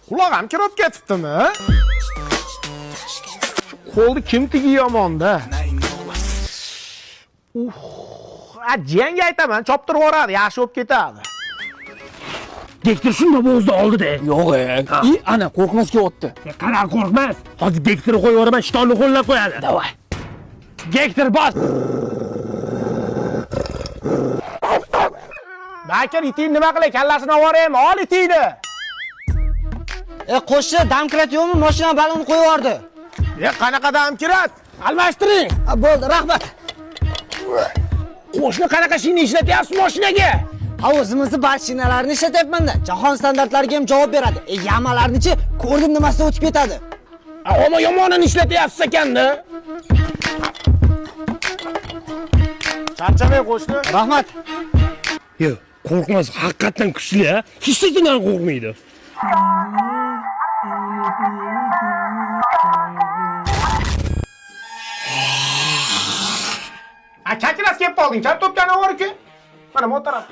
Qulog'im kirib ketibdimi? Qo'lni kim tigiyomonda? Jiyanga aytaman, choptirib yuboradi, yaxshi bo'lib ketadi. Dektor shunda bo'zda oldida. Yo'q, ana qo'rqmas kelyapti. Qanaqa qo'rqmas? Hozir dektorni qo'yib yuboraman, shtonni qo'llab qo'yadi. Davay. Dektor bos. Bakir iting nima qilay, kallasini olib boraymi? Ol itingni. Qo'shni damkirat yo'qmi? Mashina balonni qo'yib yubordi. Qanaqa damkirat? Almashtiring. Bo'ldi, rahmat. Qo'shni qanaqa shini ishlatyapsiz mashinaga? O'zimizni barchinalarni ishlatyapman-da. Jahon standartlariga ham javob beradi. Yamalarni-chi, ko'rdim nimasida o'tib ketadi. Ammo yomonini ishlatyapsiz ekanda. Charchamay qo'shni. Rahmat. Yo'q, qo'rqmas, haqiqatan kuchli-a. Hech narsadan qo'rqmaydi. Kakiras kelib qolding, kartopkani olib-ku. Mana bu taraf.